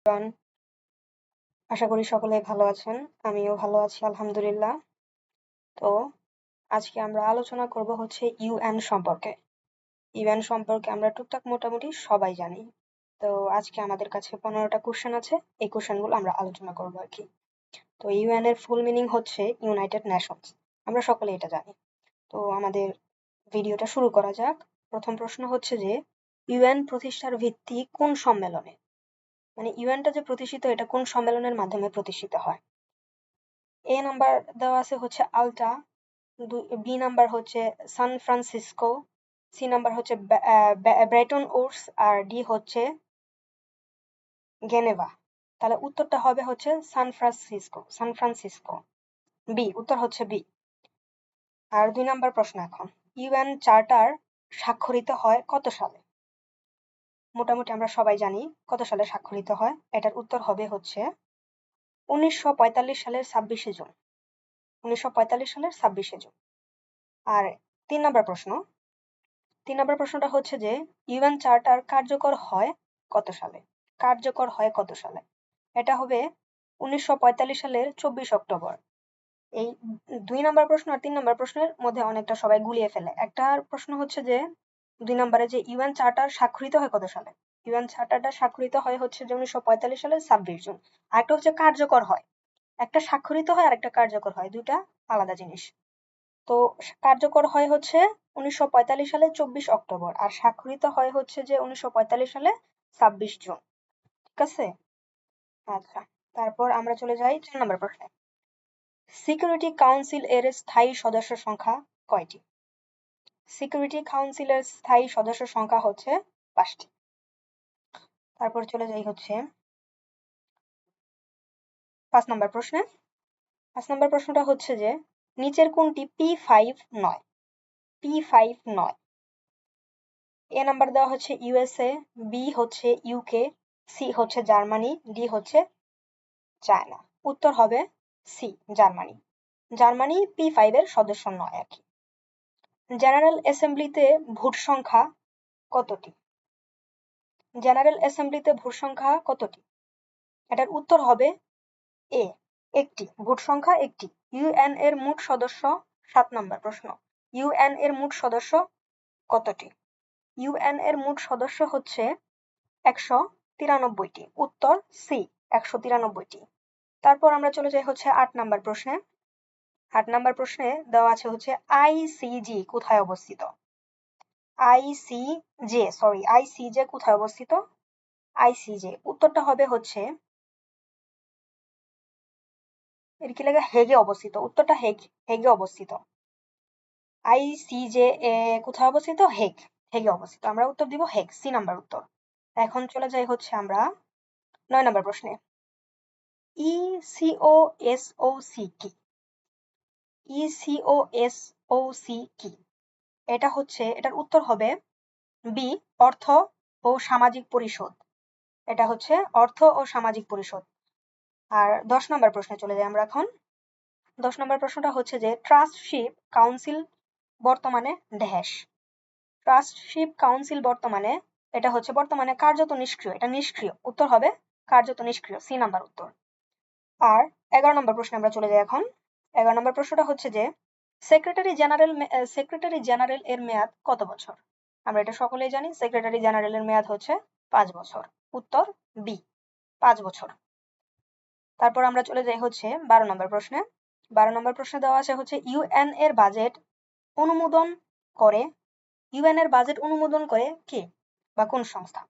Everyone, আশা করি সকলেই ভালো আছেন। আমিও ভালো আছি আলহামদুলিল্লাহ। তো আজকে আমরা আলোচনা করব হচ্ছে ইউএন সম্পর্কে। ইউএন সম্পর্কে আমরা টুকটাক মোটামুটি সবাই জানি। তো আজকে আমাদের কাছে 15টা কোশ্চেন আছে, এই কোশ্চেনগুলো আমরা আলোচনা করব আর কি। তো ইউএন এর ফুল মিনিং হচ্ছে ইউনাইটেড নেশনস, আমরা সকলে এটা জানি। তো আমাদের ভিডিওটা শুরু করা যাক। প্রথম প্রশ্ন হচ্ছে যে ইউএন প্রতিষ্ঠার ভিত্তি কোন সম্মেলনে, মানে ইউএনটা যে প্রতিষ্ঠিত এটা কোন সম্মেলনের মাধ্যমে প্রতিষ্ঠিত হয়। এ নাম্বার দেওয়া আছে হচ্ছে আলটা, বি নাম্বার হচ্ছে সান ফ্রান্সিসকো, সি নাম্বার হচ্ছে ব্রেটন উডস, আর ডি হচ্ছে জেনেভা। তাহলে উত্তরটা হবে হচ্ছে সান ফ্রান্সিসকো। বি, উত্তর হচ্ছে বি। আর 2 নাম্বার প্রশ্ন এখন, ইউএন চার্টার স্বাক্ষরিত হয় কত সালে? মোটামুটি আমরা সবাই জানি কত সালে স্বাক্ষরিত হয়। এটার উত্তর হবে হচ্ছে 1945 সালের 26শে জুন। 1945 সালের 26শে জুন। আর 3 নাম্বার প্রশ্নটা হচ্ছে যে ইউএন চার্টার কার্যকর হয় কত সালে? কার্যকর হয় কত সালে? এটা হবে 1945 সালের 24 অক্টোবর। এই 2 নাম্বার প্রশ্ন আর 3 নাম্বার প্রশ্নের মধ্যে অনেকটা সবাই গুলিয়ে ফেলে। একটা প্রশ্ন হচ্ছে যে 2 নাম্বারে যে ইউএন চার্টার স্বাক্ষরিত হয় কত সালে? ইউএন চার্টারটা স্বাক্ষরিত হয় হচ্ছে যে 1945 সালের 26 জুন। আর একটা হচ্ছে কার্যকর হয়। একটা স্বাক্ষরিত হয় আর একটা কার্যকর হয়, দুটা আলাদা জিনিস। তো কার্যকর হয় হচ্ছে 1945 সালে 24 অক্টোবর, আর স্বাক্ষরিত হয় হচ্ছে যে 1945 সালে 26 জুন। ঠিক আছে? আচ্ছা, তারপর আমরা চলে যাই 4 নম্বর প্রশ্নে। সিকিউরিটি কাউন্সিল এর স্থায়ী সদস্য সংখ্যা কয়টি? সিকিউরিটি কাউন্সিলের স্থায়ী সদস্য সংখ্যা হচ্ছে 5টি। তারপর চলে যাই হচ্ছে 5 নম্বর প্রশ্নে। 5 নম্বর প্রশ্নটা হচ্ছে যে নিচের কোনটি P5 নয়? P5 নয়। এ নাম্বার দেওয়া হচ্ছে ইউএসএ, বি হচ্ছে ইউকে, সি হচ্ছে জার্মানি, ডি হচ্ছে চায়না। উত্তর হবে সি, জার্মানি। জার্মানি P5 এর সদস্য নয় আর কি। জেনারেল অ্যাসেম্বলিতে ভোট সংখ্যা কতটি? জেনারেল অ্যাসেম্বলিতে ভোট সংখ্যা কতটি? এটার উত্তর হবে এ, একটি। ভোট সংখ্যা একটি। ইউএন এর মোট সদস্য, 7 নম্বর প্রশ্ন, ইউএন এর মোট সদস্য কতটি? ইউএন এর মোট সদস্য হচ্ছে 193টি। উত্তর সি, 193টি। তারপর আমরা চলে যাই হচ্ছে 8 নাম্বার প্রশ্নে। 8 নাম্বার প্রশ্নে দেওয়া আছে হচ্ছে আইসিজে কোথায় অবস্থিত? আইসিজে কোথায় অবস্থিত? আইসিজে উত্তরটা হবে হচ্ছে, এর কি লেখা, হেগে অবস্থিত। উত্তরটা হেগে অবস্থিত। আইসিজে কোথায় অবস্থিত? হেগে অবস্থিত। আমরা উত্তর দিব হেগ, সি নাম্বার উত্তর। এখন চলে যাই হচ্ছে আমরা 9 নাম্বার প্রশ্নে। ইসিওএসওসি কি? ইসিওএসওসি কি? এটা হচ্ছে, এটার উত্তর হবে বি, অর্থ ও সামাজিক পরিষদ। এটা হচ্ছে অর্থ ও সামাজিক পরিষদ। আর 10 নম্বর প্রশ্নে চলে যাই আমরা এখন। 10 নম্বর প্রশ্নটা হচ্ছে যে ট্রাস্টশিপ কাউন্সিল বর্তমানে ড্যাশ। ট্রাস্টশিপ কাউন্সিল বর্তমানে, এটা হচ্ছে বর্তমানে কার্যত নিষ্ক্রিয়। এটা নিষ্ক্রিয়। উত্তর হবে কার্যত নিষ্ক্রিয়, সি নাম্বার উত্তর। আর 11 নম্বর প্রশ্নে আমরা চলে যাই এখন। 11 নম্বর প্রশ্নটা হচ্ছে যে সেক্রেটারি জেনারেল এর মেয়াদ কত বছর? আমরা এটা সকলেই জানি, সেক্রেটারি জেনারেলের মেয়াদ হচ্ছে 5 বছর। উত্তর বি, 5 বছর। তারপর আমরা চলে যাই হচ্ছে 12 নম্বর প্রশ্নে। 12 নম্বর প্রশ্নে দেওয়া আছে হচ্ছে ইউএন এর বাজেট অনুমোদন করে, ইউএন এর বাজেট অনুমোদন করে কে বা কোন সংস্থা?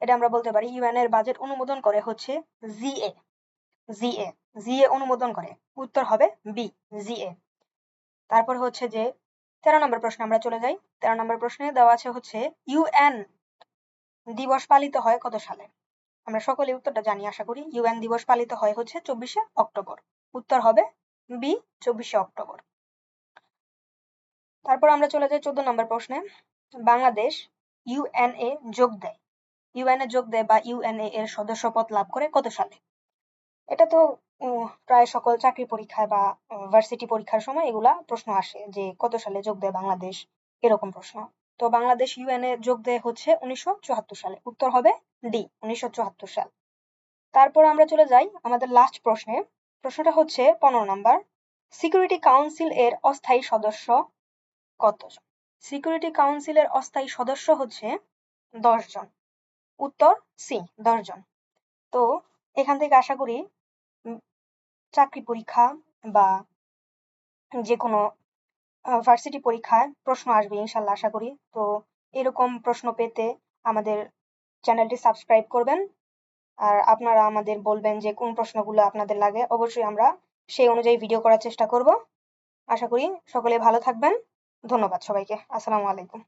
এটা আমরা বলতে পারি ইউএন এর বাজেট অনুমোদন করে হচ্ছে জিএ। জিএ অনুমোদন করে। উত্তর হবে বি, জিএ। তারপর হচ্ছে যে 13 নম্বর প্রশ্নে আমরা চলে যাই। 13 নম্বর প্রশ্নে দেওয়া আছে হচ্ছে ইউএন দিবস পালিত হয় কত সালে? আমরা সকলে উত্তরটা জানি আশা করি। ইউএন দিবস পালিত হয় হচ্ছে 24শে অক্টোবর। উত্তর হবে বি, 24শে অক্টোবর। তারপর আমরা চলে যাই 14 নম্বর প্রশ্নে। বাংলাদেশ ইউএনএ যোগ দেয়, ইউএনএ যোগ দেয় বা ইউএনএ এর সদস্যপদ লাভ করে কত সালে? এটা তো প্রায় সকল চাকরি পরীক্ষায় বা ভার্সিটি পরীক্ষার সময় এগুলা প্রশ্ন আসে যে কত সালে যোগ দেয় বাংলাদেশ, এরকম প্রশ্ন। তো বাংলাদেশ ইউএনএ যোগ দেয় হচ্ছে 1974 সালে। উত্তর হবে ডি, 1974 সাল। তারপর আমরা চলে যাই আমাদের লাস্ট প্রশ্নে। প্রশ্নটা হচ্ছে 15 নাম্বার। সিকিউরিটি কাউন্সিল এর অস্থায়ী সদস্য কতজন? সিকিউরিটি কাউন্সিলের অস্থায়ী সদস্য হচ্ছে 10 জন। উত্তর সি, 10 জন। তো এখান থেকে আশা করি চাকরি পরীক্ষা বা যে কোনো ভার্সিটি পরীক্ষায় প্রশ্ন আসবে ইনশাল্লাহ, আশা করি। তো এরকম প্রশ্ন পেতে আমাদের চ্যানেলটি সাবস্ক্রাইব করবেন, আর আপনারা আমাদের বলবেন যে কোন প্রশ্নগুলো আপনাদের লাগে। অবশ্যই আমরা সেই অনুযায়ী ভিডিও করার চেষ্টা করব। আশা করি সকলে ভালো থাকবেন। ধন্যবাদ সবাইকে। আসসালামু আলাইকুম।